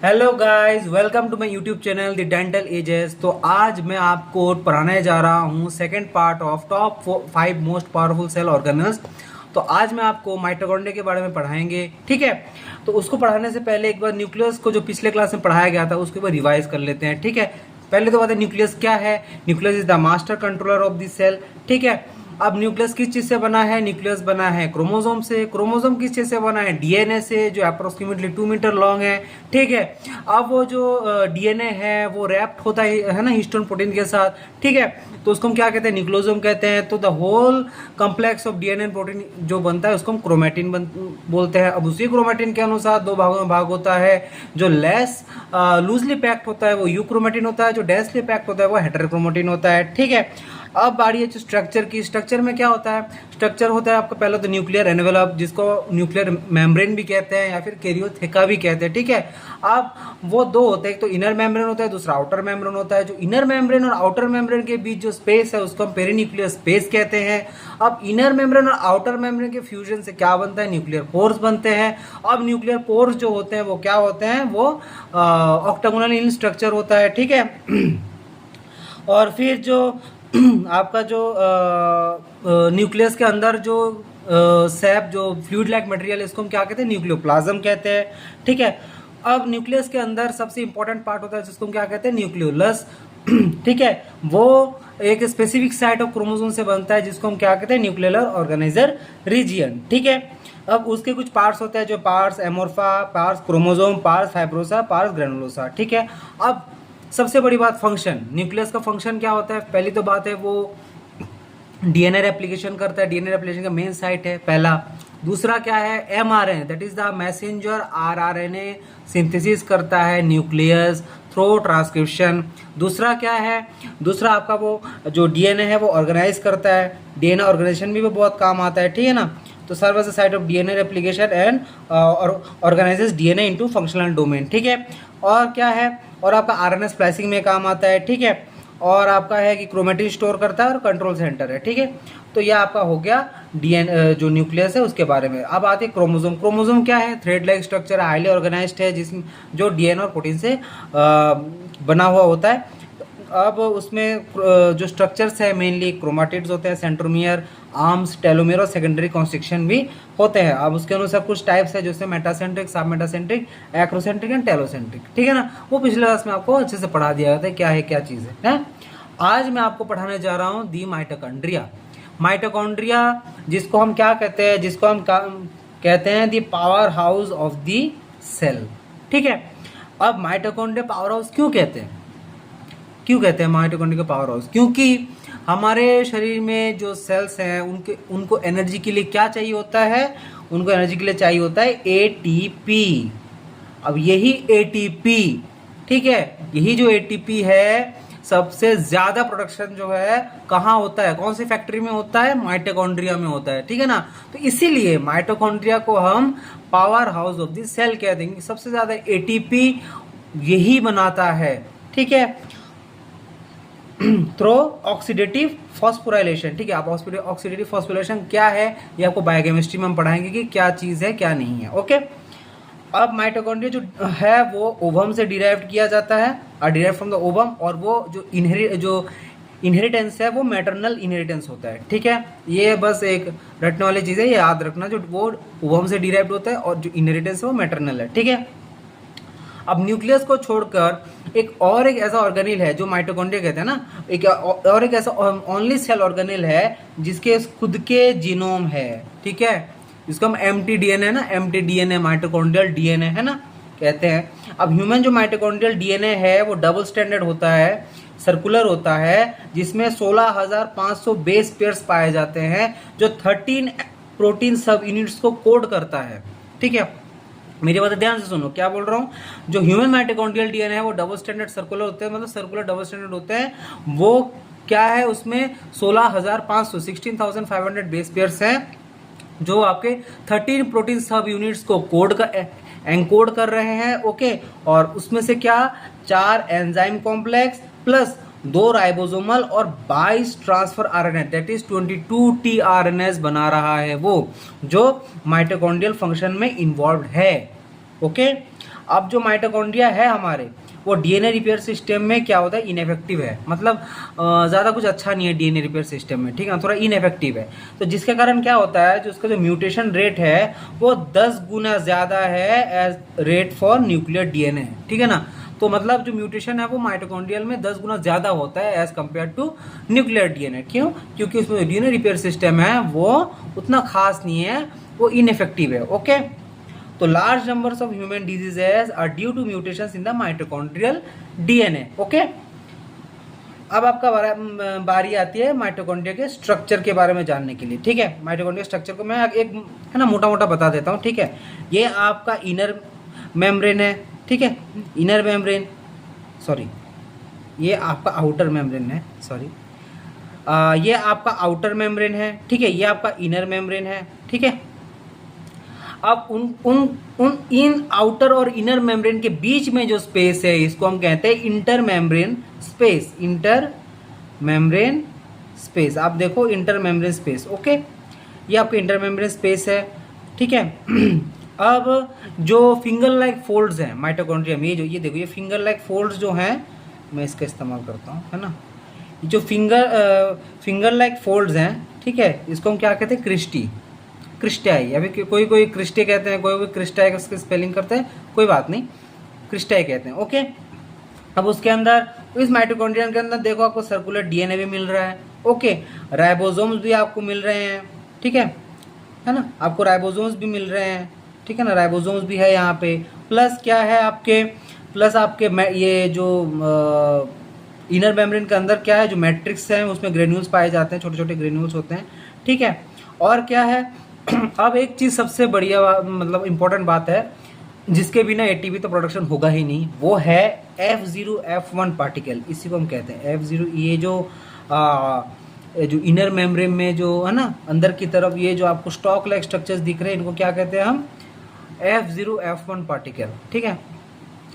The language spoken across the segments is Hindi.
Hello guys, welcome to my YouTube channel the dental ages. तो आज मैं आपको पढ़ाने जा रहा हूँ second part of top 5 most powerful cell organelles. तो आज मैं आपको माइटोकॉन्ड्रिया के बारे में पढ़ाएंगे, ठीक है। तो उसको पढ़ाने से पहले एक बार न्यूक्लियस को जो पिछले क्लास में पढ़ाया गया था उसको एक बार रिवाइज कर लेते हैं, ठीक है। पहले तो बात है न्यूक्लियस क्या है। Nucleus is the master controller of the cell, ठीक है। अब न्यूक्लियस किस चीज से बना है? न्यूक्लियस बना है क्रोमोसोम से। क्रोमोसोम किस चीज से बना है? डीएनए से, जो अप्रोक्सीमेटली 2 मीटर लॉन्ग है, ठीक है। अब वो जो डीएनए है वो रैप्ड होता है ना हिस्टोन प्रोटीन के साथ, ठीक है। तो उसको हम क्या कहते हैं? न्यूक्लियोसोम कहते हैं। तो the whole complex of DNA protein जो बनता है उसको हम क्रोमेटिन बोलते हैं। अब उसी क्रोमेटिन के अनुसार दो भागों में भाग होता है। जो लेस लूजली पैक्ड होता है वो यूक्रोमेटिन होता है, जो डेंसली पैक्ड होता है वो हेटेरोक्रोमेटिन होता है, ठीक है। अब बारी है स्ट्रक्चर की। स्ट्रक्चर में क्या होता है? स्ट्रक्चर होता है आपका पहले तो न्यूक्लियर एनवेलप, जिसको न्यूक्लियर मेम्ब्रेन भी कहते हैं या फिर कैरियोथेका भी कहते हैं, ठीक है। अब वो दो होते हैं, एक तो इनर मेम्ब्रेन होता है, दूसरा आउटर मेम्ब्रेन होता है। जो इनर मेम्ब्रेन और आउटर मेम्ब्रेन के बीच जो स्पेस है उसको हम पेरीन्यूक्लियर स्पेस कहते हैं। अब इनर मेम्ब्रेन और आउटर मेम्ब्रेन के फ्यूजन से क्या बनता है? न्यूक्लियर पोर्स बनते हैं। अब न्यूक्लियर पोर्स जो होते हैं वो क्या होते हैं? वो ऑक्टागोनल इन स्ट्रक्चर होता है, ठीक है। और फिर जो आपका जो न्यूक्लियस के अंदर जो सैप जो फ्लूइड लाइक मटेरियल है इसको हम क्या कहते हैं? न्यूक्लियोप्लाज्म कहते हैं, ठीक है। अब न्यूक्लियस के अंदर सबसे इंपॉर्टेंट पार्ट होता है जिसको हम क्या कहते हैं? न्यूक्लियोलस, ठीक है। वो एक स्पेसिफिक साइट ऑफ क्रोमोसोम से बनता है जिसको हम क्या कहते हैं? न्यूक्लियर ऑर्गेनाइजर रीजियन, ठीक है। अब उसके कुछ पार्ट्स होते हैं, जो parts amorpha, parts chromosome, parts fibrosa, parts granulosa, ठीक है। अब सबसे बड़ी बात फंक्शन, न्यूक्लियस का फंक्शन क्या होता है? पहली तो बात है वो डीएनए रेप्लिकेशन करता है। डीएनए रेप्लिकेशन का मेन साइट है पहला। दूसरा क्या है? MRNA, that is the messenger rRNA synthesis करता है न्यूक्लियस थ्रू ट्रांसक्रिप्शन। दूसरा क्या है? दूसरा आपका वो जो डीएनए है वो ऑर्गेनाइज करता है। डीएनए ऑर्गेनाइजेशन भी बहुत काम आता है, ठीक है ना। तो serve as a site of DNA replication and organises DNA into functional domain, ठीक है। और क्या है? और आपका आरएनए स्प्लाइसिंग में काम आता है, ठीक है। और आपका है कि क्रोमेटिन स्टोर करता है और कंट्रोल सेंटर है, ठीक है। तो यह आपका हो गया डीएनए जो न्यूक्लियस है उसके बारे में। अब आते हैं क्रोमोसोम। क्रोमोसोम क्या है? Thread like structure, highly organised है जिसमें जो डीएनए और प्रोटीन से बना हुआ होता है। अब उसमें जो स्ट्रक्चर्स है मेनली क्रोमाटिड्स होते हैं, सेंट्रोमियर, आर्म्स, टेलोमियर और सेकेंडरी कॉन्स्ट्रिक्शन भी होते हैं। अब उसके अनुसार कुछ टाइप्स है जैसे मेटासेंट्रिक, सब मेटासेंट्रिक, एक्रोसेंट्रिक एंड टेलोसेंट्रिक, ठीक है ना। वो पिछले क्लास में आपको अच्छे से पढ़ा दिया गया था क्या है क्या चीज़ है। आज मैं आपको पढ़ाने जा रहा हूँ दी माइटोकॉन्ड्रिया। माइटोकॉन्ड्रिया जिसको हम क्या कहते हैं? जिसको हम कहते हैं the power house of the cell, ठीक है। अब माइटोकॉन्ड्रिया पावर हाउस क्यों कहते हैं? क्यों कहते हैं माइटोकॉन्ड्रिया का पावर हाउस? क्योंकि हमारे शरीर में जो सेल्स हैं उनको एनर्जी के लिए क्या चाहिए होता है? उनको एनर्जी के लिए चाहिए होता है एटीपी। अब यही एटीपी, ठीक है, यही जो एटीपी है सबसे ज्यादा प्रोडक्शन जो है कहाँ होता है? कौन सी फैक्ट्री में होता है? माइटोकॉन्ड्रिया में होता है, ठीक है ना। तो इसीलिए माइटोकॉन्ड्रिया को हम power house of the cell कह देंगे। सबसे ज्यादा एटीपी यही बनाता है, ठीक है, थ्रो ऑक्सीडेटिव फॉस्फोराइलेशन, ठीक है। आप ऑक्सीडेटिव फॉस्फोराइलेशन क्या है ये आपको बायोकेमिस्ट्री में हम पढ़ाएंगे कि क्या चीज़ है क्या नहीं है, ओके। अब माइटोकॉन्ड्रिया जो है वो ओवम से डिराइव किया जाता है, डिराइव फ्रॉम द ओवम। और वो जो इनहेरिटेंस है वो मैटरनल इनहेरिटेंस होता है, ठीक है। ये बस एक रटने वाली चीज़ है, ये याद रखना। जो वो ओवम से डिराइव होता है और जो इनहेरिटेंस है वो मैटरनल है, ठीक है। अब न्यूक्लियस को छोड़कर एक ऐसा ऑर्गेनेल है जो माइटोकॉन्ड्रिया कहते हैं ना, एक ऐसा ओनली सेल ऑर्गेनेल है जिसके खुद के जीनोम है, ठीक है। जिसको हम एम्प्टी डीएनए ना, एम्प्टी डीएनए माइटोकॉन्ड्रियल डीएनए है ना कहते हैं। अब ह्यूमन जो माइटोकॉन्ड्रियल डीएनए है वो डबल स्टैंडर्ड होता है, सर्कुलर होता है, जिसमें 16,500 बेस पेयर्स पाए जाते हैं जो 13 प्रोटीन सब यूनिट्स को कोड करता है, ठीक है। मेरी बात ध्यान से सुनो, क्या बोल रहा हूँ। जो ह्यूमन माइटोकॉन्ड्रियल डीएनए है वो डबल स्टैंडर्ड सर्कुलर होते हैं, मतलब सर्कुलर डबल स्टैंडर्ड होते हैं। वो क्या है? उसमें 16,500 बेस पेयर्स हैं जो आपके 13 प्रोटीन सब यूनिट्स को एनकोड कर रहे हैं, ओके। और उसमें से क्या? 4 एंजाइम कॉम्प्लेक्स प्लस 2 राइबोसोमल और 22 ट्रांसफर आरएनए, दैट इज 22 टीआरएनएस बना रहा है वो, जो माइटोकॉन्ड्रियल फंक्शन में इन्वॉल्व है, ओके। अब जो माइटोकॉन्ड्रिया है हमारे, वो डीएनए रिपेयर सिस्टम में क्या होता है, इनएफेक्टिव है, मतलब ज़्यादा कुछ अच्छा नहीं है डीएनए रिपेयर सिस्टम में, ठीक है, थोड़ा इनएफेक्टिव है। तो जिसके कारण क्या होता है, जो उसका जो म्यूटेशन रेट है वो 10 गुना ज़्यादा है as rate for nuclear DNA, ठीक है ना। तो मतलब जो म्यूटेशन है वो माइटोकॉन्ड्रियल में 10 गुना ज़्यादा होता है as compare to nuclear DNA. क्यों? क्योंकि उसमें जो डीएनए रिपेयर सिस्टम है वो उतना खास नहीं है, वो इनएफेक्टिव है। ओके, तो large numbers of human diseases are due to mutations in the mitochondrial DNA. Okay, अब आपका बारी आती है माइटोकॉन्ड्रिया के स्ट्रक्चर के बारे में जानने के लिए, ठीक है। माइटोकॉन्ड्रिया स्ट्रक्चर को मैं एक है ना मोटा मोटा बता देता हूँ, ठीक है। ये आपका इनर मेम्ब्रेन है, ठीक है, इनर मेम्ब्रेन, सॉरी ये आपका आउटर मेम्ब्रेन है, सॉरी ये आपका आउटर मेम्ब्रेन है, ठीक है, ये आपका इनर मेम्ब्रेन है, ठीक है। अब इन आउटर और इनर मेम्ब्रेन के बीच में जो स्पेस है इसको हम कहते हैं inter membrane space, inter membrane space. आप देखो इंटर मेम्ब्रेन स्पेस, ओके, ये आपका इंटर मेम्ब्रेन स्पेस है, ठीक है। अब जो फिंगर लाइक फोल्ड्स हैं माइटोकॉन्ड्रिया में, ये देखो ये फिंगर लाइक फोल्ड्स जो हैं, मैं इसका इस्तेमाल करता हूँ, है ना, जो फिंगर लाइक फोल्ड्स हैं, ठीक है, इसको हम क्या कहते हैं, क्रिस्टाई, अभी कोई क्रिस्टे कहते हैं, कोई क्रिस्टाई का उसकी स्पेलिंग करते हैं, कोई बात नहीं, क्रिस्टाई कहते हैं। ओके, अब उसके अंदर इस माइटोकॉन्ड्रियन के अंदर देखो आपको सर्कुलर डीएनए भी मिल रहा है, ओके, राइबोसोम्स भी आपको मिल रहे हैं, ठीक है ना, आपको राइबोसोम्स भी मिल रहे हैं, ठीक है ना, राइबोसोम्स भी है यहाँ पे, प्लस क्या है आपके, प्लस आपके ये जो इनर मेम्ब्रेन के अंदर क्या है, जो मैट्रिक्स है उसमें ग्रेन्यूल्स पाए जाते हैं, छोटे छोटे ग्रेन्यूल्स होते हैं, ठीक है। और क्या है अब एक चीज़ सबसे बढ़िया मतलब इम्पोर्टेंट बात है, जिसके बिना एटीपी तो प्रोडक्शन होगा ही नहीं, वो है F0 F1 पार्टिकल, इसी को हम कहते हैं F0। ये जो इनर मेम्ब्रेन में जो है ना अंदर की तरफ ये जो आपको स्टॉक लाइक स्ट्रक्चर्स दिख रहे हैं, इनको क्या कहते हैं हम, F0 F1 पार्टिकल, ठीक है,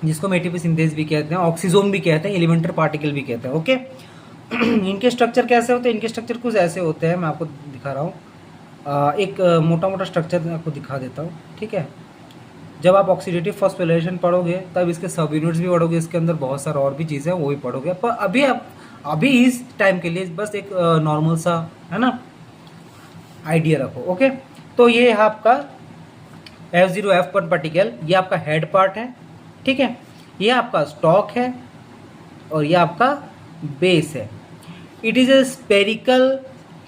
जिसको हम एटीपी सिंथेस भी कहते हैं, ऑक्सीजोम भी कहते हैं, एलिमेंटर पार्टिकल भी कहते हैं। ओके, इनके स्ट्रक्चर कैसे होते हैं, इनके स्ट्रक्चर कुछ ऐसे होते हैं, मैं आपको दिखा रहा हूँ, एक मोटा मोटा स्ट्रक्चर मैं आपको दिखा देता हूँ, ठीक है। जब आप ऑक्सीडेटिव फॉस्फोरिलेशन पढ़ोगे तब इसके सब यूनिट्स भी पढ़ोगे, इसके अंदर बहुत सारा और भी चीज़ें हैं वो भी पढ़ोगे, पर अभी इस टाइम के लिए बस एक नॉर्मल सा है ना आइडिया रखो। ओके, तो ये है आपका F0 F1 पार्टिकल, ये आपका हेड पार्ट है, ठीक है, ये आपका स्टॉक है और ये आपका बेस है। It is a spherical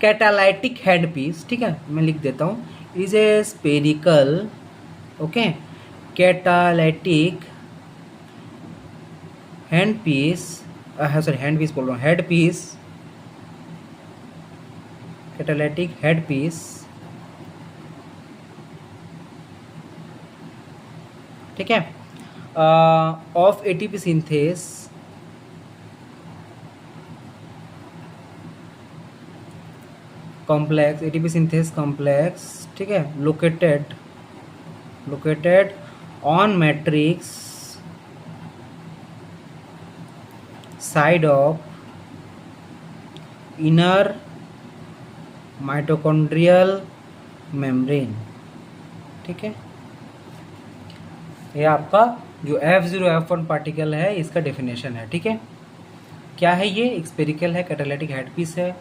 catalytic hand piece, ठीक है, मैं लिख देता हूँ, is a spherical, okay, catalytic hand piece, sorry hand piece बोल रहा हूँ, head piece, catalytic head piece, ठीक है, of ATP synthase complex, ATP synthase complex, ठीक है, located on matrix side of inner mitochondrial membrane, ठीक है। ये आपका जो F0 F1 पार्टिकल है इसका डेफिनेशन है, ठीक है। क्या है ये, स्पेरिकल है, कैटालाइटिक हेड पीस है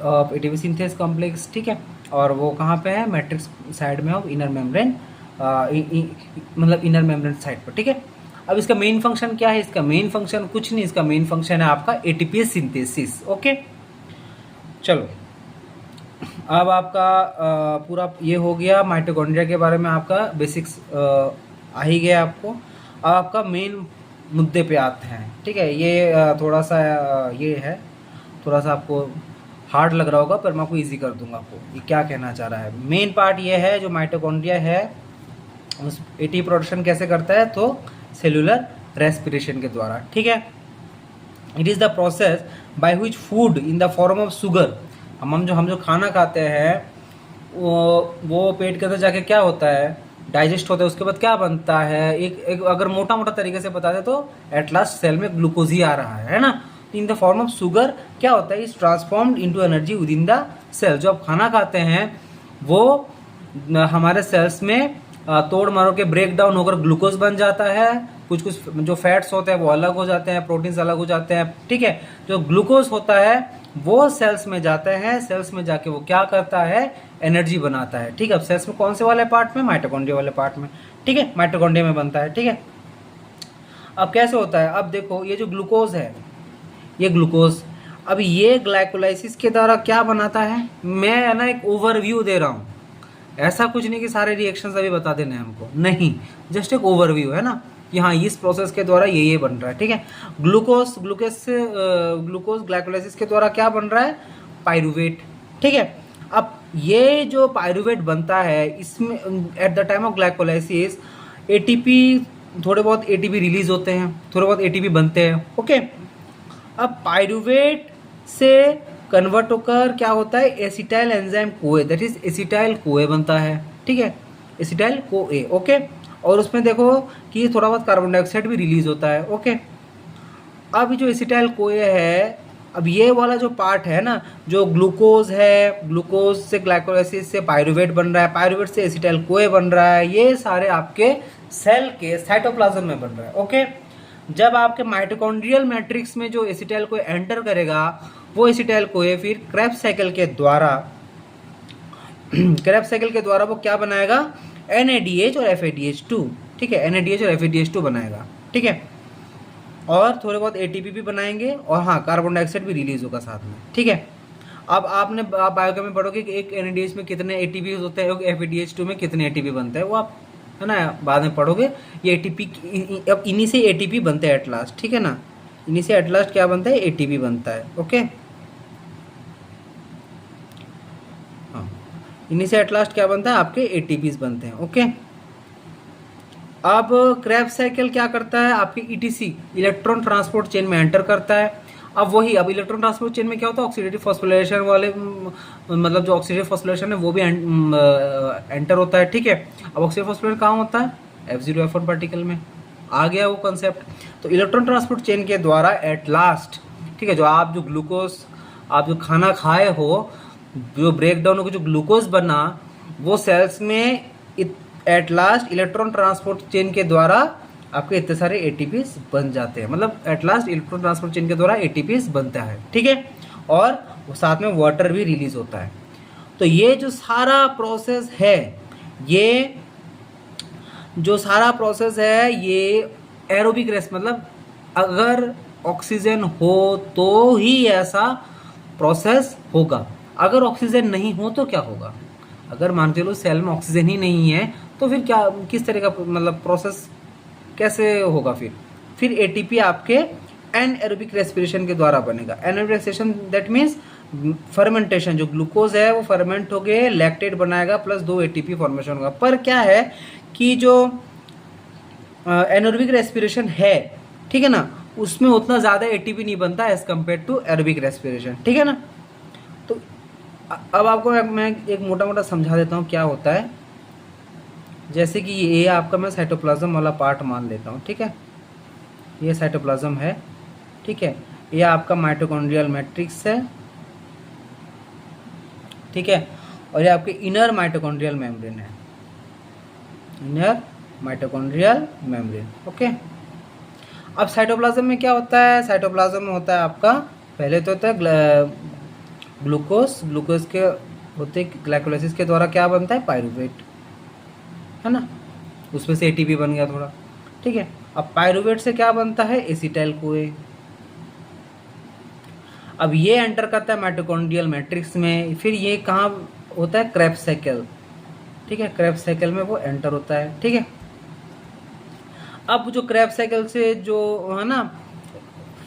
ऑफ एटीपी सिंथेस कॉम्प्लेक्स, ठीक है, और वो कहाँ पे है, मैट्रिक्स साइड में ऑफ इनर मेम्ब्रेन, मतलब इनर मेम्ब्रेन साइड पर, ठीक है। अब इसका मेन फंक्शन क्या है, इसका मेन फंक्शन कुछ नहीं, इसका मेन फंक्शन है आपका एटीपी सिंथेसिस। ओके, चलो अब आपका पूरा ये हो गया माइटोकॉन्ड्रिया के बारे में, आपका बेसिक्स आ ही गया आपको। अब आपका मेन मुद्दे पे आते हैं, ठीक है। ये थोड़ा सा ये है, थोड़ा सा आपको हार्ड लग रहा होगा पर मैं आपको इजी कर दूंगा, आपको ये क्या कहना चाह रहा है। मेन पार्ट ये है जो माइटोकॉन्ड्रिया है उस एटीपी प्रोडक्शन कैसे करता है, तो सेलुलर रेस्पिरेशन के द्वारा, ठीक है। It is the process by which food in the form of sugar, हम जो खाना खाते हैं वो पेट के अंदर जाके क्या होता है, डाइजेस्ट होता है, उसके बाद क्या बनता है, एक अगर मोटा मोटा तरीके से बता दे तो एट लास्ट सेल में ग्लूकोज ही आ रहा है ना, in the form of sugar क्या होता है, is transformed into energy within the cell. जो आप खाना खाते हैं वो हमारे सेल्स में तोड़ मरोड़ के ब्रेक डाउन होकर ग्लूकोज बन जाता है। कुछ कुछ जो फैट्स होते हैं वो अलग हो जाते हैं, प्रोटीन्स अलग हो जाते हैं, ठीक है। जो ग्लूकोज होता है वो सेल्स में जाता है, सेल्स में जाके वो क्या करता है, एनर्जी बनाता है, ठीक है। अब सेल्स में कौन से वाले पार्ट में, माइटोकॉन्ड्रिया वाले पार्ट में, ठीक है, माइटोकॉन्ड्रिया में बनता है, ठीक है। अब कैसे होता है, अब देखो ये जो ग्लूकोज है, ये ग्लूकोज, अब ये ग्लाइकोलाइसिस के द्वारा क्या बनाता है, मैं ना एक ओवरव्यू दे रहा हूँ, ऐसा कुछ नहीं कि सारे रिएक्शंस अभी बता देने हैं हमको, नहीं, जस्ट एक ओवरव्यू है ना कि हाँ इस प्रोसेस के द्वारा ये बन रहा है, ठीक है। ग्लूकोज ग्लाइकोलाइसिस के द्वारा क्या बन रहा है, पायरूवेट, ठीक है। अब ये जो पायरूवेट बनता है इसमें at the time of glycolysis ATP, थोड़े बहुत एटीपी रिलीज होते हैं, थोड़े बहुत एटीपी बनते हैं, ओके। अब पायरूवेट से कन्वर्ट होकर क्या होता है, एसिटाइल एंजाइम कोए, दैट इज एसिटाइल कोए बनता है, ठीक है, एसिटाइल कोए, ओके। और उसमें देखो कि थोड़ा बहुत कार्बन डाइऑक्साइड भी रिलीज होता है, ओके। अब जो एसिटाइल कोए है, अब ये वाला जो पार्ट है ना, जो ग्लूकोज है, ग्लूकोज से ग्लाइकोलाइसिस से पायरूवेट बन रहा है, पायरूवेट से एसिटाइल कोए बन रहा है, ये सारे आपके सेल के साइटोप्लाज्म में बन रहा है, ओके। जब आपके माइटोकॉन्ड्रियल मैट्रिक्स में जो एसिटाइल कोए एंटर करेगा, वो एसिटाइल कोए फिर क्रेब्स साइकिल के द्वारा क्रेब्स साइकिल के द्वारा वो क्या बनाएगा, NADH और FADH2, ठीक है, NADH और FADH2 बनाएगा, ठीक है। और थोड़े बहुत ATP भी बनाएंगे, और हाँ कार्बन डाइऑक्साइड भी रिलीज होगा साथ में, ठीक है। अब आपने बायोकेम में पढ़ोगे कि एक NADH में कितने ATP होते हैं, एक FADH2 में कितने ATP बनते हैं, वो आप है ना बाद में पढ़ोगे। ये ATP, अब इन्हीं से ATP बनते हैं एट लास्ट, ठीक है ना, इन्हीं से एट लास्ट क्या बनता है, ATP बनता है, ओके। हाँ, इन्हीं से एट लास्ट क्या बनता है, आपके ATPs बनते हैं, ओके। अब क्रेब्स साइकिल क्या करता है, आपकी ETC इलेक्ट्रॉन ट्रांसपोर्ट चेन में एंटर करता है। अब वही, अब इलेक्ट्रॉन ट्रांसपोर्ट चेन में क्या होता है, ऑक्सीडेटिव फॉस्फोरिलेशन वाले, मतलब जो ऑक्सीडेटिव फॉस्फोरिलेशन है वो भी एंटर होता है, ठीक है। अब ऑक्सीडेटिव फॉस्फोरिलेशन कहाँ होता है, F0 F1 पार्टिकल में, आ गया वो कंसेप्ट। तो इलेक्ट्रॉन ट्रांसपोर्ट चेन के द्वारा एट लास्ट, ठीक है, जो आप जो ग्लूकोज, आप जो खाना खाए हो, जो ब्रेक डाउन होकर जो ग्लूकोज बना, वो सेल्स में at last electron transport chain के द्वारा आपके इतने सारे ATPs बन जाते हैं, मतलब at last electron transport chain के द्वारा ATPs बनता है, ठीक है। और साथ में वाटर भी रिलीज होता है। तो ये जो सारा प्रोसेस है, ये जो सारा प्रोसेस है, ये एरोबिक रेस्ट, मतलब अगर ऑक्सीजन हो तो ही ऐसा प्रोसेस होगा, अगर ऑक्सीजन नहीं हो तो क्या होगा, अगर मान के लो सेल में ऑक्सीजन ही नहीं है तो फिर क्या, किस तरह का मतलब प्रोसेस कैसे होगा, फिर ATP आपके एनएरोबिक रेस्पिरेशन के द्वारा बनेगा। Anaerobic respiration that means fermentation, जो ग्लूकोज है वो फर्मेंट हो गए, लैक्टेट बनाएगा, प्लस 2 ATP फॉर्मेशन होगा। पर क्या है कि जो एनएरोबिक रेस्पिरेशन है, ठीक है ना, उसमें उतना ज़्यादा ATP नहीं बनता as compare to aerobic respiration, ठीक है ना। तो अब आपको मैं एक मोटा मोटा समझा देता हूँ क्या होता है। जैसे कि ये आपका मैं साइटोप्लाज्म वाला पार्ट मान लेता हूँ, ठीक है, ये साइटोप्लाज्म है, ठीक है, ये आपका माइटोकॉन्ड्रियल मैट्रिक्स है, ठीक है, और ये आपके इनर माइटोकॉन्ड्रियल मेम्ब्रेन है, इनर माइटोकॉन्ड्रियल मेम्ब्रेन, ओके। अब साइटोप्लाज्म में क्या होता है, साइटोप्लाज्म में होता है आपका, पहले तो होता है ग्लूकोज के होते ग्लाइकोलाइसिस के द्वारा क्या बनता है, पायरूवेट, है ना, उसमें से ATP बन गया थोड़ा, ठीक है। अब पायरूवेट से क्या बनता है, एसिटाइल कोए। अब ये एंटर करता है माइटोकॉन्ड्रियल मैट्रिक्स में, फिर ये कहाँ होता है, क्रेब्स साइकिल, ठीक है, क्रेब्स साइकिल में वो एंटर होता है, ठीक है। अब जो क्रेब्स साइकिल से जो है ना,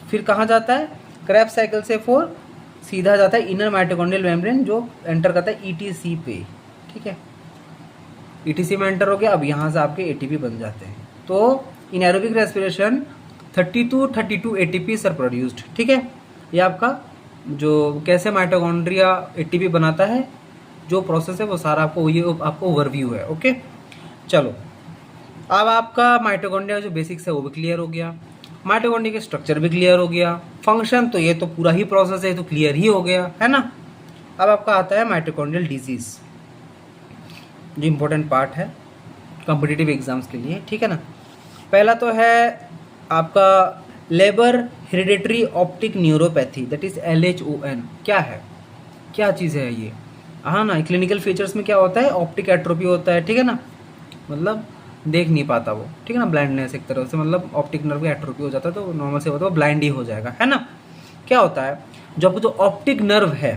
फिर कहाँ जाता है, क्रेब्स साइकिल से फिर सीधा जाता है इनर माइटोकॉन्ड्रियल मेम्ब्रेन, जो एंटर करता है ETC पे, ठीक है, ETC में एंटर हो गया। अब यहाँ से आपके ATP बन जाते हैं। तो in aerobic respiration 32 ATPs are produced, ठीक है। ये आपका जो कैसे माइटोकॉन्ड्रिया ATP बनाता है, जो प्रोसेस है वो सारा आपको, ये आपको ओवरव्यू है, ओके। चलो, अब आपका माइटोकॉन्ड्रिया जो बेसिक्स है वो भी क्लियर हो गया, माइटोकॉन्ड्रिया का स्ट्रक्चर भी क्लियर हो गया, फंक्शन तो ये तो पूरा ही प्रोसेस है तो क्लियर ही हो गया, है ना। अब आपका आता है माइटोकॉन्ड्रियल डिजीज, जो इम्पोर्टेंट पार्ट है। कॉम्पिटिटिव एग्जाम्स के लिए, ठीक है ना। पहला तो है आपका labour hereditary optic neuropathy, that is LHON। क्या है, क्या चीज़ है ये? हाँ ना, क्लिनिकल फीचर्स में क्या होता है, ऑप्टिक एट्रोपी होता है, ठीक है ना, मतलब देख नहीं पाता वो, ठीक है ना, ब्लाइंडनेस एक तरह से, मतलब ऑप्टिक नर्व का एट्रोपी हो जाता है, तो नॉर्मल से होता है वो ब्लाइंड ही हो जाएगा, है ना। क्या होता है, जो आपको जो ऑप्टिक नर्व है,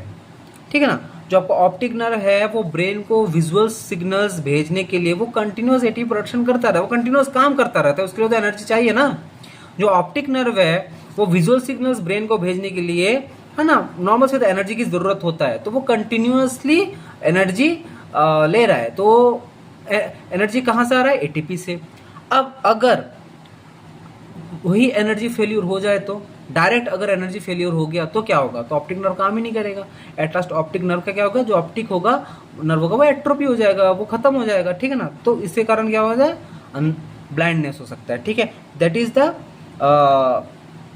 ठीक है ना, जो आपका ऑप्टिक नर्व है वो ब्रेन को विजुअल सिग्नल्स भेजने के लिए वो कंटिन्यूस एटीपी प्रोडक्शन करता रहता है, वो कंटिन्यूस काम करता रहता है, उसके लिए तो एनर्जी चाहिए ना। जो ऑप्टिक नर्व है वो विजुअल सिग्नल्स ब्रेन को भेजने के लिए, है ना, नॉर्मल से तो एनर्जी की ज़रूरत होता है, तो वो कंटिन्यूसली एनर्जी ले रहा है, तो एनर्जी कहाँ से आ रहा है, एटीपी से। अब अगर वही एनर्जी फेल्यूर हो जाए तो, डायरेक्ट अगर एनर्जी फेल्यूर हो गया तो क्या होगा, तो ऑप्टिक नर्व काम ही नहीं करेगा। एट लास्ट ऑप्टिक नर्व का क्या होगा, जो ऑप्टिक होगा नर्व होगा वो एट्रोपी हो जाएगा, वो खत्म हो जाएगा, ठीक है ना। तो इसके कारण क्या हो जाए, ब्लाइंडनेस हो सकता है, ठीक है। That is the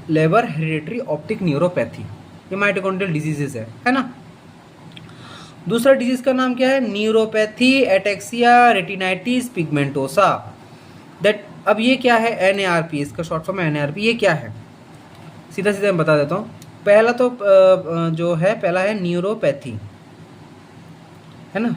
labour hereditary optic neuropathy, ये माइटोकॉन्ड्रियल डिजीजेस है ना। दूसरा डिजीज का नाम क्या है, neuropathy ataxia retinitis pigmentosa. That, अब ये क्या है, NARP, इसका शॉर्ट फॉर्म है NARP। ये क्या है, सीधा सीधा मैं बता देता हूँ। पहला तो जो है, पहला है न्यूरोपैथी, है ना।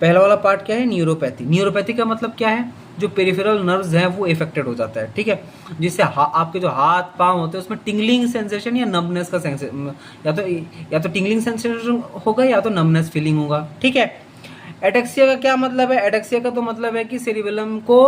पहला वाला पार्ट क्या है, न्यूरोपैथी। न्यूरोपैथी का मतलब क्या है, जो पेरिफेरल नर्व्स हैं वो इफेक्टेड हो जाता है, ठीक है, जिससे आपके जो हाथ पांव होते हैं उसमें टिंगलिंग सेंसेशन या नम्बनेस का सेंसेशन, या तो टिंगलिंग सेंसेशन होगा या तो नम्बनेस फीलिंग होगा, ठीक है। एटेक्सिया का क्या मतलब है, एटेक्सिया का तो मतलब है कि सेरिबेलम को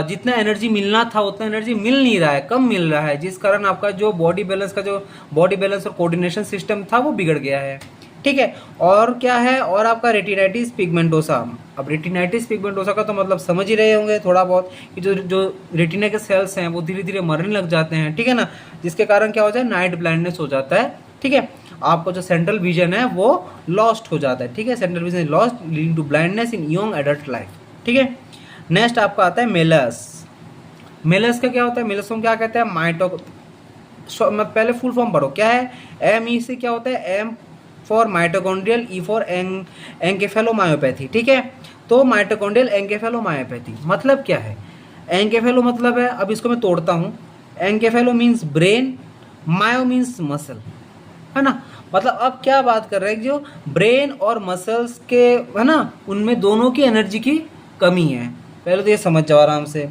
जितना एनर्जी मिलना था उतना एनर्जी मिल नहीं रहा है, कम मिल रहा है, जिस कारण आपका जो बॉडी बैलेंस और कोऑर्डिनेशन सिस्टम था वो बिगड़ गया है, ठीक है। और क्या है, और आपका रेटिनाइटिस पिगमेंटोसा। अब रेटिनाइटिस पिगमेंटोसा का तो मतलब समझ ही रहे होंगे थोड़ा बहुत, कि जो रेटिना के सेल्स हैं वो धीरे धीरे मरने लग जाते हैं, ठीक है ना, जिसके कारण क्या हो जाए, नाइट ब्लाइंडनेस हो जाता है, ठीक है। आपको जो सेंट्रल विजन है वो लॉस्ट हो जाता है, ठीक है, central vision lost leading to blindness in young adult life, ठीक है। नेक्स्ट आपका आता है मेलस। मेलस का क्या होता है, मेलस को क्या कहते हैं, पहले फुल फॉर्म पढ़ो, क्या है, ME से क्या होता है, M for mitochondrial, E for encephalomyopathy, ठीक है। तो माइटोकॉन्ड्रियल एंकेफेलोमायोपैथी मतलब क्या है, एंकेफेलो मतलब है, अब इसको मैं तोड़ता हूँ, encephalo means brain, myo means muscle, है ना। मतलब अब क्या बात कर रहे हैं, जो ब्रेन और मसल्स के, है ना, उनमें दोनों की एनर्जी की कमी है, पहले तो ये समझ जाओ आराम से।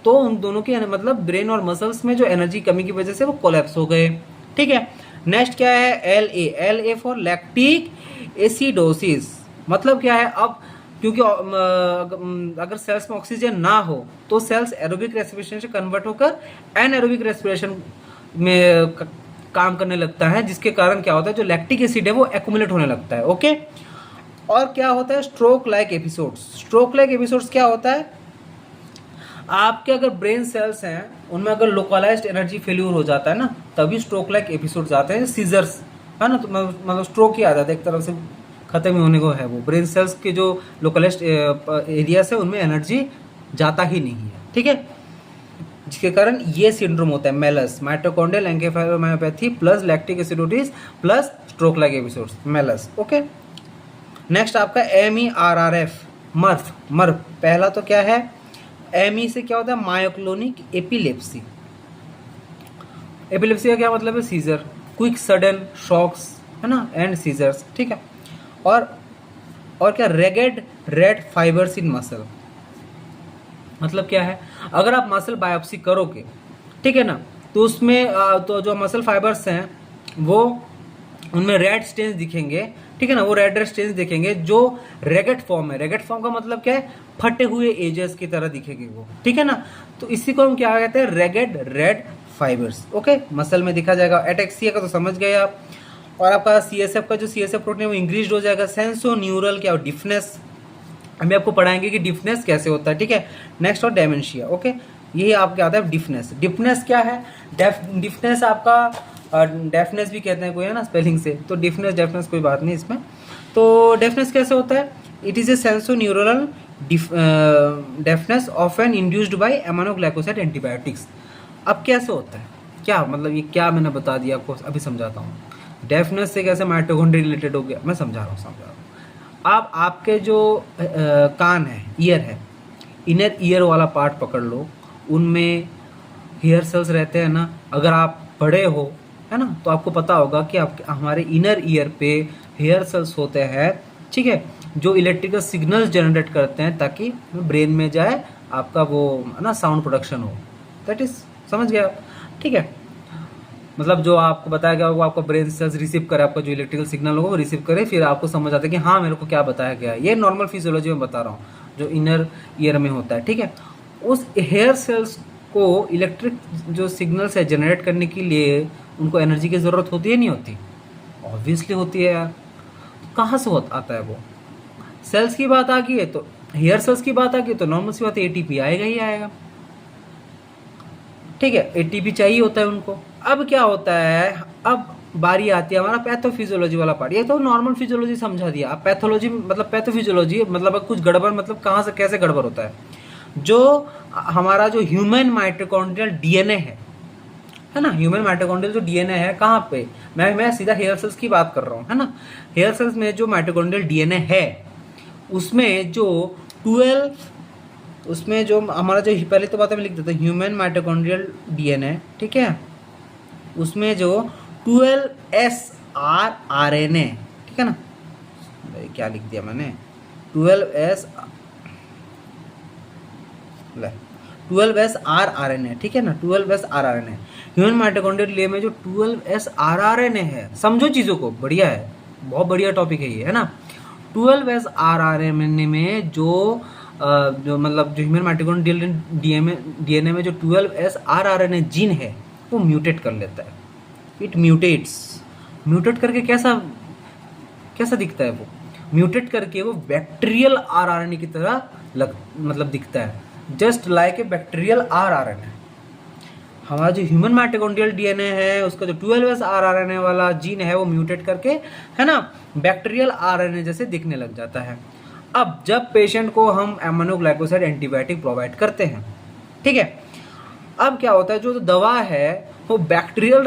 तो उन दोनों की मतलब ब्रेन और मसल्स में जो एनर्जी कमी की वजह से वो कोलैप्स हो गए, ठीक है। नेक्स्ट क्या है, LA फॉर लैक्टिक एसिडोसिस। मतलब क्या है, अब क्योंकि अगर सेल्स में ऑक्सीजन ना हो तो सेल्स एरोबिक रेस्पिरेशन से कन्वर्ट होकर एनएरोबिक रेस्पिरेशन में काम करने लगता है, जिसके कारण क्या होता है, जो लैक्टिक एसिड है वो एक्यूमुलेट होने लगता है, ओके। और क्या होता है, stroke like episodes. Stroke like episodes क्या होता है, आपके अगर ब्रेन सेल्स हैं उनमें अगर लोकलाइज्ड एनर्जी फेल्यूर हो जाता है ना, तभी स्ट्रोक लाइक एपिसोड्स आते हैं, सीजर्स, है ना, तो मतलब स्ट्रोक ही आ जाता है, एक तरफ से खत्म ही होने को है वो, ब्रेन सेल्स के जो लोकलाइज्ड एरियाज है उनमें एनर्जी जाता ही नहीं है, ठीक है, जिसके कारण ये सिंड्रोम होता है MELAS, mitochondrial encephalomyopathy plus lactic acidosis plus stroke like episodes, MELAS, okay. Next आपका MERRF, मर्फ। पहला तो क्या है, ME से क्या होता है, मायोक्लोनिक एपिलेप्सी। एपिलेप्सी का क्या मतलब है, सीजर, क्विक सडन शॉक्स, है ना, एंड सीजर्स, ठीक है। और क्या, रेगेड रेड फाइबर्स इन मसल। मतलब क्या है, अगर आप मसल बायोप्सी करोगे, ठीक है ना, तो उसमें तो जो मसल फाइबर्स हैं वो, उनमें रेड स्टेन्स दिखेंगे, ठीक है ना, वो रेड स्टेन्स दिखेंगे जो रेगेट फॉर्म है। रेगेट फॉर्म का मतलब क्या है, फटे हुए एजेस की तरह दिखेंगे वो, ठीक है ना। तो इसी को हम क्या कहते हैं, रेगेड रेड फाइबर्स, ओके, मसल में दिखा जाएगा। एटेक्सिया का तो समझ गए आप। और आपका CSF का जो CSF प्रोटीन है वो इंक्रीज हो जाएगा। सेंसो न्यूरल क्या, डिफनेस, अभी आपको पढ़ाएंगे कि डिफनेस कैसे होता है, ठीक है। नेक्स्ट और डेमेंशिया, ओके, यही आपके आता है डिफनेस। डिफनेस क्या है, डिफनेस आपका डेफनेस भी कहते हैं कोई, है ना, स्पेलिंग से, तो डेफनेस कोई बात नहीं इसमें। तो डेफनेस कैसे होता है, it is a sensorineural deafness often induced by aminoglycoside antibiotics. अब कैसे होता है, क्या मतलब, ये क्या मैंने बता दिया आपको, अभी समझाता हूँ। डेफनेस से कैसे माइटोकॉन्ड्रिया रिलेटेड हो गया, मैं समझा रहा हूँ। आप आपके जो कान है, ईयर है, इनर ईयर वाला पार्ट पकड़ लो, उनमें हेयर सेल्स रहते हैं ना। अगर आप बड़े हो, है ना, तो आपको पता होगा कि आपके हमारे इनर ईयर पे हेयर सेल्स होते हैं, ठीक है, जो इलेक्ट्रिकल सिग्नल्स जनरेट करते हैं ताकि ब्रेन में जाए, आपका वो है ना साउंड प्रोडक्शन हो। दैट इज, समझ गया, ठीक है। मतलब जो आपको बताया गया वो आपका ब्रेन सेल्स रिसीव करे, आपका जो इलेक्ट्रिकल सिग्नल होगा वो रिसीव करे, फिर आपको समझ आता है कि हाँ मेरे को क्या बताया गया है। ये नॉर्मल फिजियोलॉजी में बता रहा हूँ जो इनर ईयर में होता है, ठीक है। उस हेयर सेल्स को इलेक्ट्रिक जो सिग्नल्स है जनरेट करने के लिए उनको एनर्जी की ज़रूरत होती है, नहीं होती? ऑब्वियसली होती है यार। कहाँ से आता है वो? सेल्स की बात आ गई है तो, हेयर सेल्स की बात आ गई तो नॉर्मल सी बात है, एटीपी आएगा ही आएगा, ठीक है। एटीपी चाहिए होता है उनको। अब क्या होता है, अब बारी आती है हमारा पैथोफिजियोलॉजी वाला पार्ट। ये तो नॉर्मल फिजियोलॉजी समझा दिया। अब पैथोलॉजी मतलब पैथोफिजियोलॉजी मतलब कुछ गड़बड़, मतलब कहाँ से कैसे गड़बड़ होता है। जो हमारा जो ह्यूमन माइटोकॉन्ड्रियल डीएनए है ना, ह्यूमन माइटोकॉन्ड्रियल जो डीएनए है कहाँ पे, मैं सीधा हेयर सेल्स की बात कर रहा हूँ, है ना। हेयर सेल्स में जो माइटोकॉन्ड्रियल डीएनए है उसमें जो 12, उसमें जो हमारा जो पहले तो बात में लिख देता ह्यूमन माइटोकॉन्ड्रियल डीएनए, ठीक है, उसमें जो 12S RNA, ठीक है ना, क्या लिख दिया मैंने, 12S RNA, ठीक है ना, 12S RNA। Human mitochondrial DNA में जो 12S RNA है, समझो चीज़ों को, बढ़िया है, बहुत बढ़िया टॉपिक है ये, है ना। 12S RNA में जो मतलब जो ह्यूमन माइटोकॉन्ड्रियल डीएनए में जो 12S RNA जीन है वो म्यूटेट कर लेता है। इट म्यूटेट्स, म्यूटेट करके कैसा दिखता है वो, म्यूटेट करके वो बैक्टीरियल आरआरएनए की तरह मतलब दिखता है, just like a bacterial rRNA. हमारा जो ह्यूमन माइटोकॉन्ड्रियल डीएनए है उसका जो 12S RNA वाला जीन है वो म्यूटेट करके, है ना, बैक्टीरियल आरएनए जैसे दिखने लग जाता है। अब जब पेशेंट को हम एमिनोग्लाइकोसाइड एंटीबायोटिक प्रोवाइड करते हैं, ठीक है, अब क्या होता है, जो दवा है वो बैक्टीरियल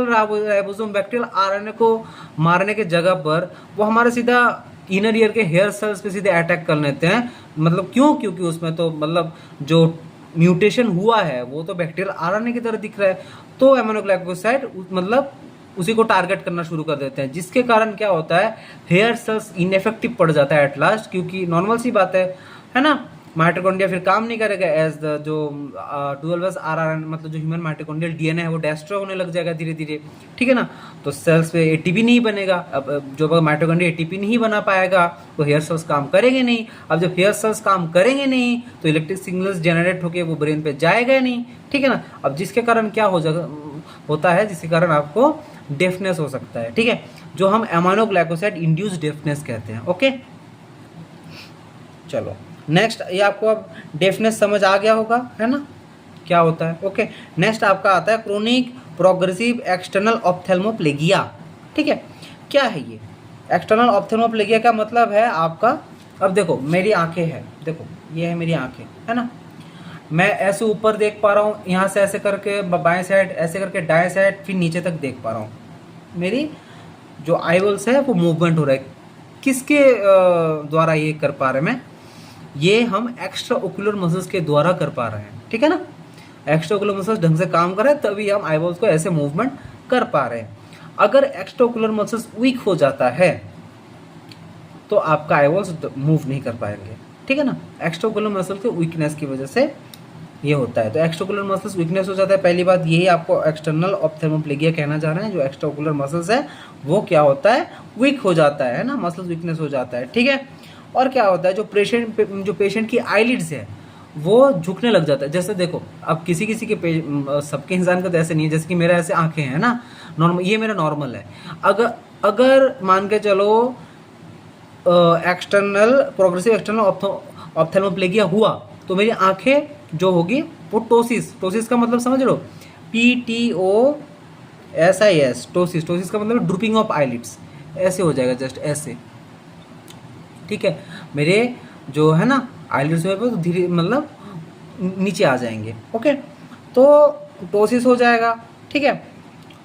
राइबोसोम बैक्टीरियल आरएनए को मारने के जगह पर वो हमारे सीधा इनर ईयर के हेयर सेल्स पे सीधे अटैक कर लेते हैं। मतलब क्यों? क्योंकि उसमें तो मतलब जो म्यूटेशन हुआ है वो तो बैक्टीरियल आरएनए की तरह दिख रहा है, तो एमिनोग्लाइकोसाइड मतलब उसी को टारगेट करना शुरू कर देते हैं, जिसके कारण क्या होता है, हेयर सेल्स इनइफेक्टिव पड़ जाता है एट लास्ट, क्योंकि नॉर्मल सी बात है ना, माइटोकॉन्ड्रिया फिर काम नहीं करेगा एज द जो 12S RNA मतलब जो ह्यूमन माइटोकॉन्ड्रियल डीएनए है वो डेस्ट्रॉय होने लग जाएगा धीरे धीरे, ठीक है ना। तो सेल्स पे एटीपी नहीं बनेगा। अब जो माइटोकॉन्ड्रिया एटीपी नहीं बना पाएगा तो हेयर सेल्स काम करेंगे नहीं। अब जब हेयर सेल्स काम करेंगे नहीं तो इलेक्ट्रिक सिग्नल्स जनरेट होकर वो ब्रेन पे जाएगा नहीं, ठीक है ना। अब जिसके कारण क्या होता है, जिसके कारण आपको डेफनेस हो सकता है, ठीक है, जो हम एमिनोग्लाइकोसाइड इंड्यूस्ड डेफनेस कहते हैं। ओके, चलो नेक्स्ट, ये आपको अब डेफनेस समझ आ गया होगा, है ना, क्या होता है। ओके, नेक्स्ट आपका आता है क्रोनिक प्रोग्रेसिव एक्सटर्नल ऑप्थेल्मोप्लेगिया, ठीक है। क्या है ये एक्सटर्नल ऑप्थेल्मोप्लेगिया? का मतलब है आपका, अब देखो मेरी आंखें हैं, देखो ये है मेरी आंखें, है ना, मैं ऐसे ऊपर देख पा रहा हूँ, यहाँ से ऐसे करके बाएं साइड, ऐसे करके दाएं साइड, फिर नीचे तक देख पा रहा हूँ। मेरी जो आईबॉल्स है वो मूवमेंट हो रहा है, किसके द्वारा ये कर पा रहे हैं मैं, ये हम एक्स्ट्रा ओकुलर मसल्स के द्वारा कर पा रहे हैं, ठीक है ना। एक्स्ट्रा ओकुलर मसल्स ढंग से काम कर रहे हैं तभी हम आईबॉल्स को ऐसे मूवमेंट कर पा रहे हैं। अगर एक्स्ट्रा ओकुलर मसल्स वीक हो जाता है तो आपका आईबॉल्स मूव नहीं कर पाएंगे, ठीक है ना। एक्स्ट्रा ओकुलर मसल के वीकनेस की वजह से ये होता है। तो एक्स्ट्रा ओकुलर मसल्स वीकनेस हो जाता है, पहली बात यही आपको एक्सटर्नल ऑप्थेल्मोप्लेगिया कहना चाह रहे हैं। जो एक्स्ट्रा ओकुलर मसल्स है वो क्या होता है, वीक हो जाता है ना, मसल्स वीकनेस हो जाता है, ठीक है। और क्या होता है, जो पेशेंट की आईलिड्स है वो झुकने लग जाता है। जैसे देखो, अब किसी किसी के सबके इंसान का तो ऐसे नहीं है, जैसे कि मेरा ऐसे आंखें हैं ना, नॉर्मल, ये मेरा नॉर्मल है। अगर मान के चलो एक्सटर्नल प्रोग्रेसिव एक्सटर्नल ऑप्थेल्मोप्लेगिया हुआ तो मेरी आंखें जो होगी वो टोसिस का मतलब समझ लो, PTOSIS, टोसिस का मतलब ड्रूपिंग ऑफ आईलिड्स, ऐसे हो जाएगा, जस्ट ऐसे, ठीक है। मेरे जो है ना आईलिड्स में तो धीरे मतलब नीचे आ जाएंगे। ओके, तो टोसिस हो जाएगा, ठीक है।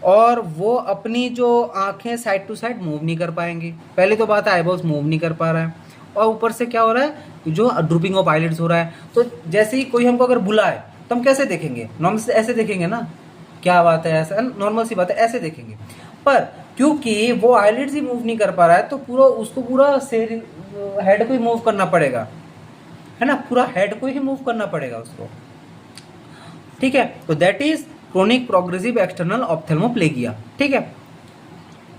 और वो अपनी जो आंखें साइड टू साइड मूव नहीं कर पाएंगी। पहले तो बात है आईबॉल्स मूव नहीं कर पा रहा है, और ऊपर से क्या हो रहा है, जो ड्रूपिंग ऑफ आईलिड्स हो रहा है, तो जैसे ही कोई हमको अगर बुलाए तो हम कैसे देखेंगे, नॉर्मल से ऐसे देखेंगे ना, क्या बात है, ऐसा नॉर्मल सी बात है, ऐसे देखेंगे। पर क्योंकि वो आईलिड्स ही मूव नहीं कर पा रहा है तो पूरा उसको पूरा हेड को ही मूव करना पड़ेगा, है ना, पूरा हेड को ही मूव करना पड़ेगा उसको, ठीक है। तो that is chronic progressive external ophthalmoplegia, ठीक है।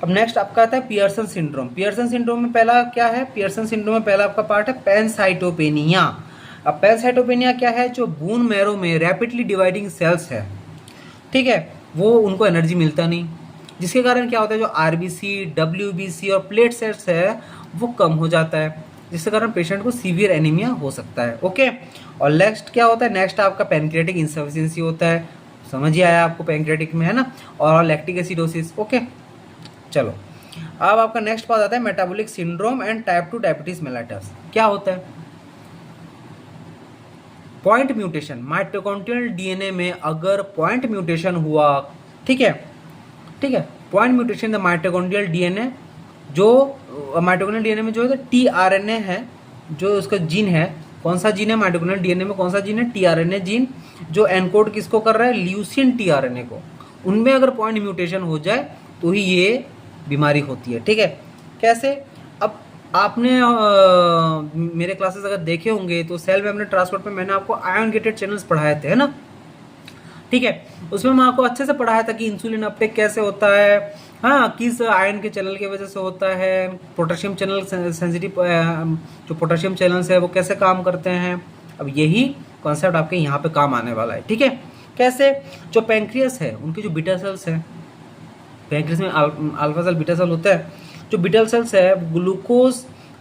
अब नेक्स्ट आपका आता है पियर्सन सिंड्रोम। पियर्सन सिंड्रोम में पहला क्या है, पियर्सन सिंड्रोम में पहला आपका पार्ट है पैनसाइटोपेनिया। अब पैनसाइटोपेनिया क्या है, जो बोन मैरो में रैपिडली डिवाइडिंग सेल्स है, ठीक है, वो उनको एनर्जी मिलता नहीं, जिसके कारण क्या होता है, जो आरबीसी, डब्ल्यूबीसी और प्लेट सेल्स है वो कम हो जाता है, जिसके कारण पेशेंट को सीवियर एनीमिया हो सकता है, ओके। और नेक्स्ट क्या होता है, नेक्स्ट आपका पैनक्रियाटिक इंसफिशियंसी होता है, समझ ही आया आपको पैनक्रियाटिक में, है ना, और लैक्टिक एसिडोसिस, ओके। चलो अब आपका नेक्स्ट पार्ट आता है metabolic syndrome and type 2 diabetes mellitus. क्या होता है, पॉइंट म्यूटेशन, माइटोकॉन्ड्रियल डीएनए में अगर पॉइंट म्यूटेशन हुआ, ठीक है, ठीक है, point mutation the mitochondrial DNA, जो माइटोकॉन्ड्रियल डीएनए में जो है टीआरएनए है, जो उसका जीन है, कौन सा जीन है माइटोकॉन्ड्रियल डीएनए में, कौन सा जीन है, टीआरएनए जीन, जो एनकोड किसको कर रहा है, ल्यूसीन टीआरएनए को, उनमें अगर पॉइंट म्यूटेशन हो जाए तो ही ये बीमारी होती है, ठीक है। कैसे, अब आपने मेरे क्लासेस अगर देखे होंगे तो सेल मेम्ब्रेन ट्रांसपोर्ट में मैंने आपको आयन गेटेड चैनल्स पढ़ाए थे, है ना, ठीक है। उसमें मैं आपको अच्छे से पढ़ाया था कि इंसुलिन अपटेक कैसे होता है, हाँ, किस आयन के चैनल की वजह से होता है, पोटेशियम चैनल सेंसिटिव जो पोटेशियम चैनल्स है वो कैसे काम करते हैं। अब यही कॉन्सेप्ट आपके यहाँ पे काम आने वाला है, ठीक है। कैसे, जो पैंक्रियास है उनके जो बीटा सेल्स है, पैंक्रियास में अल्फा सेल बीटा सेल होता है, जो बीटा सेल्स है ग्लूकोज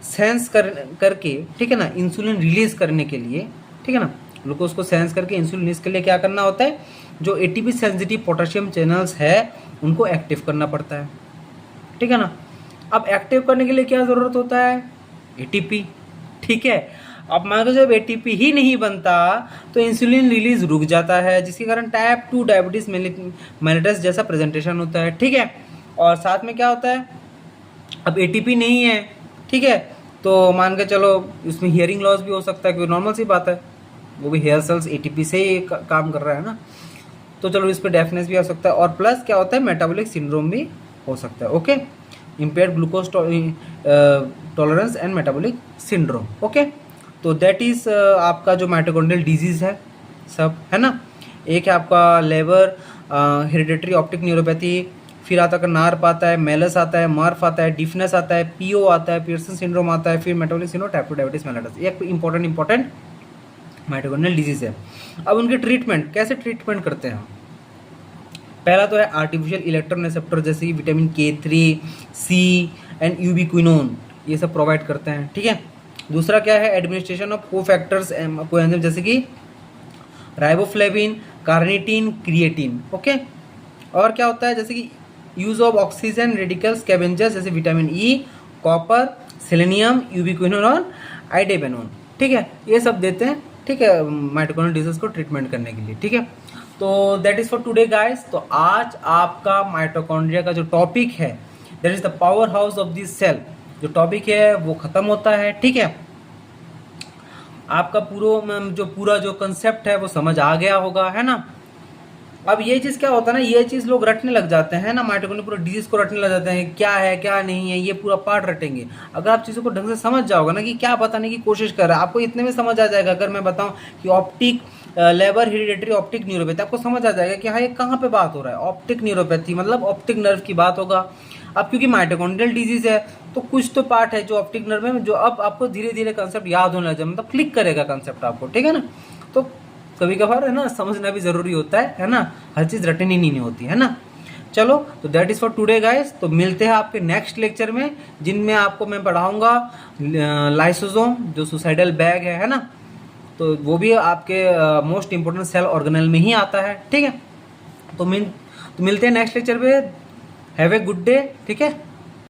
सेंस करके, ठीक है ना, इंसुलिन रिलीज करने के लिए, ठीक है ना, ग्लूकोज को सेंस करके इंसुलिन रिलीज के लिए क्या करना होता है, जो एटीपी सेंसिटिव पोटेशियम चैनल्स है उनको एक्टिव करना पड़ता है, ठीक है ना। अब एक्टिव करने के लिए क्या जरूरत होता है, एटीपी, ठीक है। अब मान लो जब एटीपी ही नहीं बनता तो इंसुलिन रिलीज रुक जाता है, जिसके कारण टाइप 2 डायबिटीज मेलिटस जैसा प्रेजेंटेशन होता है, ठीक है। और साथ में क्या होता है, अब एटीपी नहीं है, ठीक है, तो मान के चलो इसमें हियरिंग लॉस भी हो सकता है, क्योंकि नॉर्मल सी बात है, वो भी हेयर सेल्स एटीपी से ही काम कर रहा है ना, तो चलो इस पर डेफनेस भी हो सकता है। और प्लस क्या होता है, मेटाबॉलिक सिंड्रोम भी हो सकता है, okay, impaired glucose tolerance and metabolic syndrome, okay. तो दैट इज आपका जो माइटोकॉन्ड्रियल डिजीज है सब, है ना। एक है आपका लेबर हेरिडेटरी ऑप्टिक न्यूरोपैथी, फिर आता है नार्प आता है, मेलस आता है, मार्फ आता है, डिफनेस आता है, पीओ आता है, पियर्सन सिंड्रोम आता है, फिर metabolic syndrome, type 2 diabetes mellitus, ये इंपॉर्टेंट माइटोकॉन्ड्रियल डिजीज है। अब उनके ट्रीटमेंट कैसे ट्रीटमेंट करते हैं, पहला तो है आर्टिफिशियल इलेक्ट्रॉन रिसेप्टर, जैसे कि विटामिन K3, C एंड यूबिक्विनोन, ये सब प्रोवाइड करते हैं, ठीक है। दूसरा क्या है, एडमिनिस्ट्रेशन ऑफ कोफैक्टर्स कोएंजाइम, जैसे कि राइबोफ्लेविन, कार्निटिन, क्रिएटिन, ओके। और क्या होता है, जैसे कि use of oxygen radical scavengers, जैसे vitamin E, copper, selenium, ubiquinone और आइडेबेनोन, ठीक है, ये सब देते हैं, ठीक है, माइटोकॉन्ड्रियल डिजीज को ट्रीटमेंट करने के लिए, ठीक है। तो that is for today guys. तो आज आपका माइटोकॉन्ड्रिया का जो टॉपिक है, that is the power house of this cell, जो टॉपिक है वो खत्म होता है, ठीक है। आपका पूरा जो कंसेप्ट है वो समझ आ गया होगा, है ना। अब ये चीज़ क्या होता है ना, ये चीज़ लोग रटने लग जाते हैं ना, माइटोकॉन्ड्रिया पूरा डिजीज को रटने लग जाते हैं, क्या है क्या नहीं है, ये पूरा पार्ट रटेंगे। अगर आप चीज़ों को ढंग से समझ जाओगे ना कि क्या बताने की कोशिश कर रहा है, आपको इतने में समझ आ जाएगा। अगर मैं बताऊं कि optic labour hereditary optic neuropathy, आपको समझ आ जाएगा कि हाँ ये कहाँ पे बात हो रहा है, ऑप्टिक न्यूरोपैथी मतलब ऑप्टिक नर्व की बात होगा। अब क्योंकि माइटोकॉन्ड्रियल डिजीज है तो कुछ तो पार्ट है जो ऑप्टिक नर्व में, जो अब आपको धीरे धीरे कंसेप्ट याद होने लग जाए, मतलब क्लिक करेगा कंसेप्ट आपको, ठीक है ना। तो कभी कभार है ना समझना भी जरूरी होता है ना, हर चीज़ रटनी नहीं होती है ना। चलो तो that is for today guys. तो मिलते हैं आपके नेक्स्ट लेक्चर में, जिनमें आपको मैं पढ़ाऊंगा लाइसोसोम, जो सुसाइडल बैग है ना, तो वो भी आपके मोस्ट इंपोर्टेंट सेल ऑर्गेनेल में ही आता है, ठीक है। तो मिलते हैं नेक्स्ट लेक्चर पे। हैव ए गुड डे, ठीक है।